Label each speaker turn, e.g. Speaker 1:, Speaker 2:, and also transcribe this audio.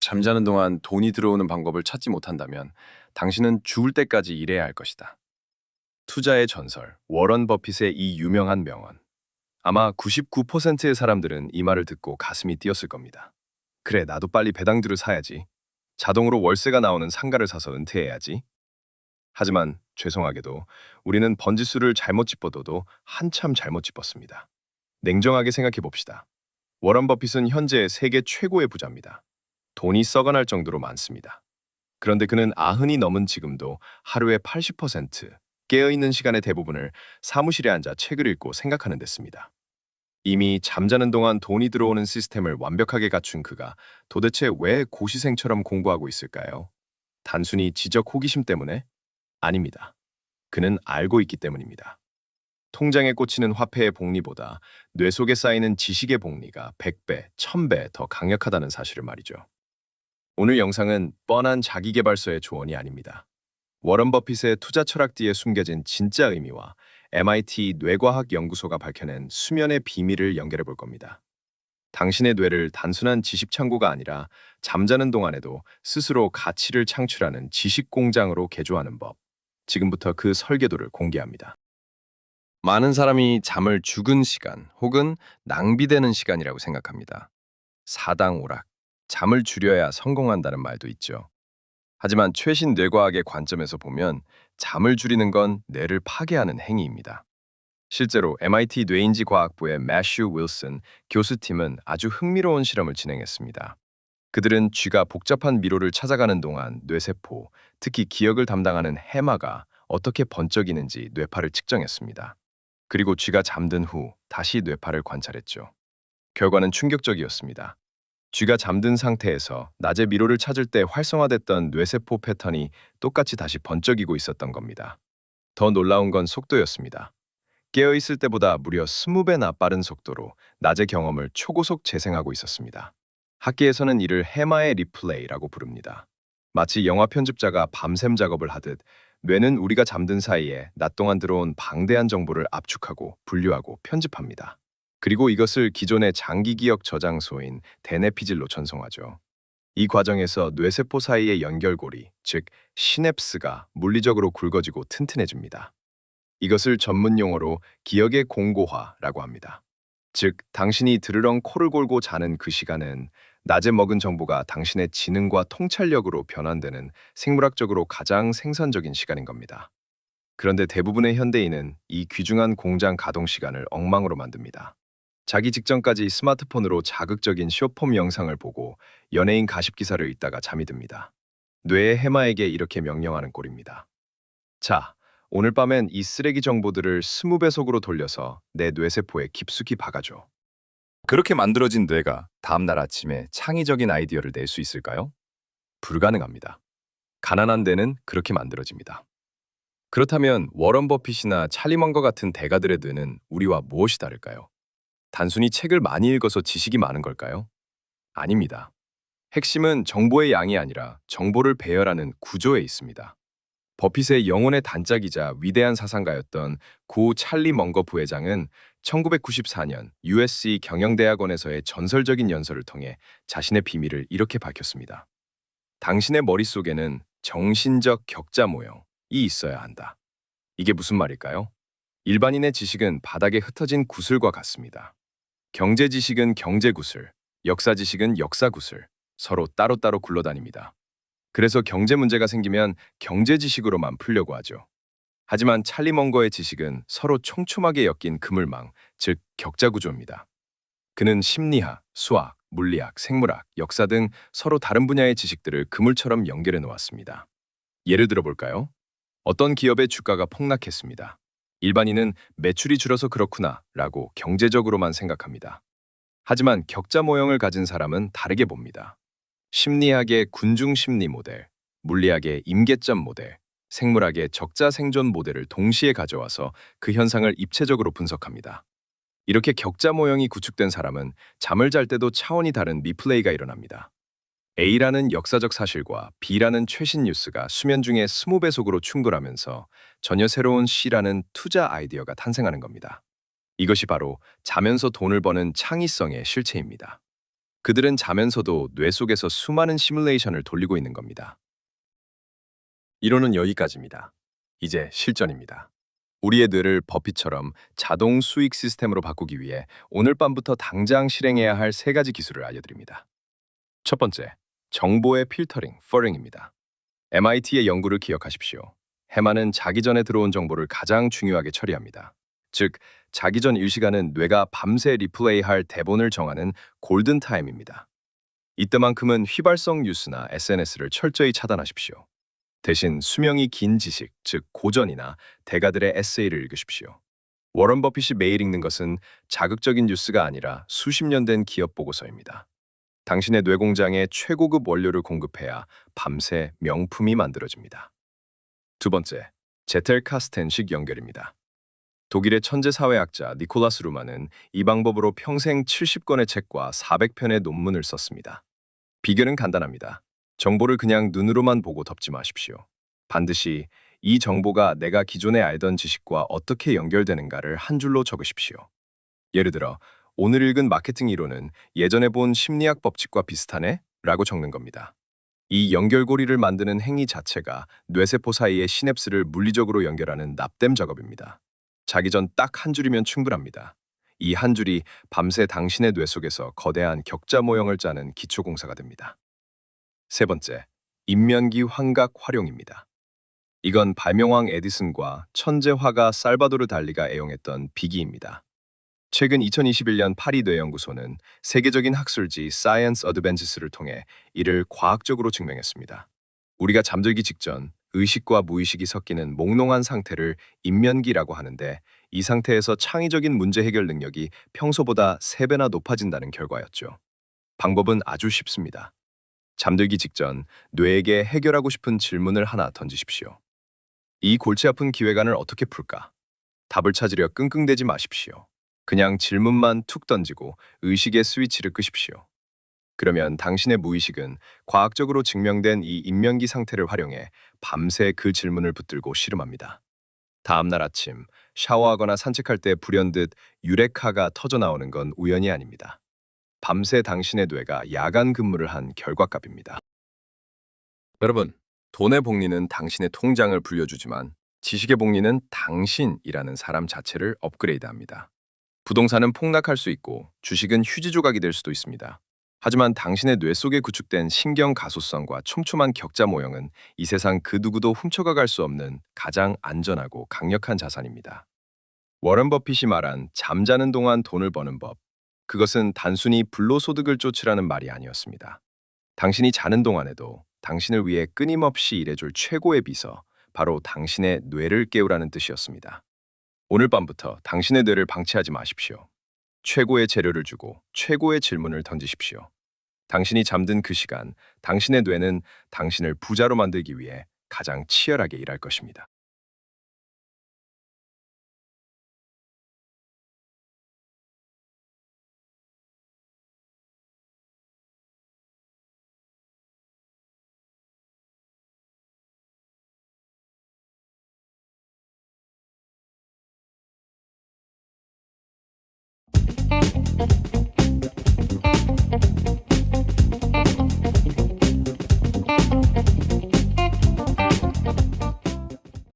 Speaker 1: 잠자는 동안 돈이 들어오는 방법을 찾지 못한다면 당신은 죽을 때까지 일해야 할 것이다. 투자의 전설, 워런 버핏의 이 유명한 명언. 아마 99%의 사람들은 이 말을 듣고 가슴이 뛰었을 겁니다. 그래, 나도 빨리 배당주를 사야지. 자동으로 월세가 나오는 상가를 사서 은퇴해야지. 하지만 죄송하게도 우리는 번지수를 잘못 짚어둬도 한참 잘못 짚었습니다. 냉정하게 생각해 봅시다. 워런 버핏은 현재 세계 최고의 부자입니다. 돈이 썩어날 정도로 많습니다. 그런데 그는 아흔이 넘은 지금도 하루에 80% 깨어있는 시간의 대부분을 사무실에 앉아 책을 읽고 생각하는 데 씁니다. 이미 잠자는 동안 돈이 들어오는 시스템을 완벽하게 갖춘 그가 도대체 왜 고시생처럼 공부하고 있을까요? 단순히 지적 호기심 때문에? 아닙니다. 그는 알고 있기 때문입니다. 통장에 꽂히는 화폐의 복리보다 뇌 속에 쌓이는 지식의 복리가 100배, 1000배 더 강력하다는 사실을 말이죠. 오늘 영상은 뻔한 자기계발서의 조언이 아닙니다. 워런 버핏의 투자 철학 뒤에 숨겨진 진짜 의미와 MIT 뇌과학 연구소가 밝혀낸 수면의 비밀을 연결해 볼 겁니다. 당신의 뇌를 단순한 지식 창고가 아니라 잠자는 동안에도 스스로 가치를 창출하는 지식 공장으로 개조하는 법. 지금부터 그 설계도를 공개합니다. 많은 사람이 잠을 죽은 시간 혹은 낭비되는 시간이라고 생각합니다. 사당오락, 잠을 줄여야 성공한다는 말도 있죠. 하지만 최신 뇌과학의 관점에서 보면 잠을 줄이는 건 뇌를 파괴하는 행위입니다. 실제로 MIT 뇌인지 과학부의 매슈 윌슨 교수팀은 아주 흥미로운 실험을 진행했습니다. 그들은 쥐가 복잡한 미로를 찾아가는 동안 뇌세포, 특히 기억을 담당하는 해마가 어떻게 번쩍이는지 뇌파를 측정했습니다. 그리고 쥐가 잠든 후 다시 뇌파를 관찰했죠. 결과는 충격적이었습니다. 쥐가 잠든 상태에서 낮에 미로를 찾을 때 활성화됐던 뇌세포 패턴이 똑같이 다시 번쩍이고 있었던 겁니다. 더 놀라운 건 속도였습니다. 깨어있을 때보다 무려 20배나 빠른 속도로 낮의 경험을 초고속 재생하고 있었습니다. 학계에서는 이를 해마의 리플레이라고 부릅니다. 마치 영화 편집자가 밤샘 작업을 하듯 뇌는 우리가 잠든 사이에 낮 동안 들어온 방대한 정보를 압축하고 분류하고 편집합니다. 그리고 이것을 기존의 장기 기억 저장소인 대뇌피질로 전송하죠. 이 과정에서 뇌세포 사이의 연결고리, 즉 시냅스가 물리적으로 굵어지고 튼튼해집니다. 이것을 전문 용어로 기억의 공고화라고 합니다. 즉, 당신이 드르렁 코를 골고 자는 그 시간은 낮에 먹은 정보가 당신의 지능과 통찰력으로 변환되는 생물학적으로 가장 생산적인 시간인 겁니다. 그런데 대부분의 현대인은 이 귀중한 공장 가동 시간을 엉망으로 만듭니다. 자기 직전까지 스마트폰으로 자극적인 숏폼 영상을 보고 연예인 가십 기사를 읽다가 잠이 듭니다. 뇌의 해마에게 이렇게 명령하는 꼴입니다. 자, 오늘 밤엔 이 쓰레기 정보들을 20배속으로 돌려서 내 뇌세포에 깊숙이 박아줘. 그렇게 만들어진 뇌가 다음날 아침에 창의적인 아이디어를 낼 수 있을까요? 불가능합니다. 가난한 뇌는 그렇게 만들어집니다. 그렇다면 워런 버핏이나 찰리 먼거 같은 대가들의 뇌는 우리와 무엇이 다를까요? 단순히 책을 많이 읽어서 지식이 많은 걸까요? 아닙니다. 핵심은 정보의 양이 아니라 정보를 배열하는 구조에 있습니다. 버핏의 영혼의 단짝이자 위대한 사상가였던 고 찰리 먼거 부회장은 1994년 USC 경영대학원에서의 전설적인 연설을 통해 자신의 비밀을 이렇게 밝혔습니다. 당신의 머릿속에는 정신적 격자 모형이 있어야 한다. 이게 무슨 말일까요? 일반인의 지식은 바닥에 흩어진 구슬과 같습니다. 경제 지식은 경제 구슬, 역사 지식은 역사 구슬, 서로 따로따로 굴러다닙니다. 그래서 경제 문제가 생기면 경제 지식으로만 풀려고 하죠. 하지만 찰리 먼거의 지식은 서로 촘촘하게 엮인 그물망, 즉 격자 구조입니다. 그는 심리학, 수학, 물리학, 생물학, 역사 등 서로 다른 분야의 지식들을 그물처럼 연결해 놓았습니다. 예를 들어 볼까요? 어떤 기업의 주가가 폭락했습니다. 일반인은 매출이 줄어서 그렇구나 라고 경제적으로만 생각합니다. 하지만 격자 모형을 가진 사람은 다르게 봅니다. 심리학의 군중 심리 모델, 물리학의 임계점 모델, 생물학의 적자 생존 모델을 동시에 가져와서 그 현상을 입체적으로 분석합니다. 이렇게 격자 모형이 구축된 사람은 잠을 잘 때도 차원이 다른 리플레이가 일어납니다. A라는 역사적 사실과 B라는 최신 뉴스가 수면 중에 20배속으로 충돌하면서 전혀 새로운 C라는 투자 아이디어가 탄생하는 겁니다. 이것이 바로 자면서 돈을 버는 창의성의 실체입니다. 그들은 자면서도 뇌 속에서 수많은 시뮬레이션을 돌리고 있는 겁니다. 이론은 여기까지입니다. 이제 실전입니다. 우리의 뇌를 버핏처럼 자동 수익 시스템으로 바꾸기 위해 오늘 밤부터 당장 실행해야 할 세 가지 기술을 알려드립니다. 첫 번째, 정보의 필터링, 퍼링입니다. MIT의 연구를 기억하십시오. 해마는 자기 전에 들어온 정보를 가장 중요하게 처리합니다. 즉, 자기 전 일시간은 뇌가 밤새 리플레이할 대본을 정하는 골든타임입니다. 이때만큼은 휘발성 뉴스나 SNS를 철저히 차단하십시오. 대신 수명이 긴 지식, 즉 고전이나 대가들의 에세이를 읽으십시오. 워런 버핏이 매일 읽는 것은 자극적인 뉴스가 아니라 수십 년 된 기업 보고서입니다. 당신의 뇌공장에 최고급 원료를 공급해야 밤새 명품이 만들어집니다. 두 번째, 제텔카스텐식 연결입니다. 독일의 천재 사회학자 니콜라스 루만은 이 방법으로 평생 70권의 책과 400편의 논문을 썼습니다. 비결은 간단합니다. 정보를 그냥 눈으로만 보고 덮지 마십시오. 반드시 이 정보가 내가 기존에 알던 지식과 어떻게 연결되는가를 한 줄로 적으십시오. 예를 들어, 오늘 읽은 마케팅 이론은 예전에 본 심리학 법칙과 비슷하네? 라고 적는 겁니다. 이 연결고리를 만드는 행위 자체가 뇌세포 사이의 시냅스를 물리적으로 연결하는 납땜 작업입니다. 자기 전 딱 한 줄이면 충분합니다. 이 한 줄이 밤새 당신의 뇌 속에서 거대한 격자 모형을 짜는 기초공사가 됩니다. 세 번째, 인면기 환각 활용입니다. 이건 발명왕 에디슨과 천재 화가 살바도르 달리가 애용했던 비기입니다. 최근 2021년 파리 뇌연구소는 세계적인 학술지 사이언스 어드밴스를 통해 이를 과학적으로 증명했습니다. 우리가 잠들기 직전 의식과 무의식이 섞이는 몽롱한 상태를 인면기라고 하는데, 이 상태에서 창의적인 문제 해결 능력이 평소보다 3배나 높아진다는 결과였죠. 방법은 아주 쉽습니다. 잠들기 직전 뇌에게 해결하고 싶은 질문을 하나 던지십시오. 이 골치 아픈 기획안을 어떻게 풀까? 답을 찾으려 끙끙대지 마십시오. 그냥 질문만 툭 던지고 의식의 스위치를 끄십시오. 그러면 당신의 무의식은 과학적으로 증명된 이 인면기 상태를 활용해 밤새 그 질문을 붙들고 씨름합니다. 다음 날 아침, 샤워하거나 산책할 때 불현듯 유레카가 터져 나오는 건 우연이 아닙니다. 밤새 당신의 뇌가 야간 근무를 한 결과값입니다. 여러분, 돈의 복리는 당신의 통장을 불려주지만 지식의 복리는 당신이라는 사람 자체를 업그레이드합니다. 부동산은 폭락할 수 있고 주식은 휴지 조각이 될 수도 있습니다. 하지만 당신의 뇌 속에 구축된 신경 가소성과 촘촘한 격자 모형은 이 세상 그 누구도 훔쳐가갈 수 없는 가장 안전하고 강력한 자산입니다. 워런 버핏이 말한 잠자는 동안 돈을 버는 법, 그것은 단순히 불로소득을 쫓으라는 말이 아니었습니다. 당신이 자는 동안에도 당신을 위해 끊임없이 일해줄 최고의 비서, 바로 당신의 뇌를 깨우라는 뜻이었습니다. 오늘 밤부터 당신의 뇌를 방치하지 마십시오. 최고의 재료를 주고 최고의 질문을 던지십시오. 당신이 잠든 그 시간, 당신의 뇌는 당신을 부자로 만들기 위해 가장 치열하게 일할 것입니다.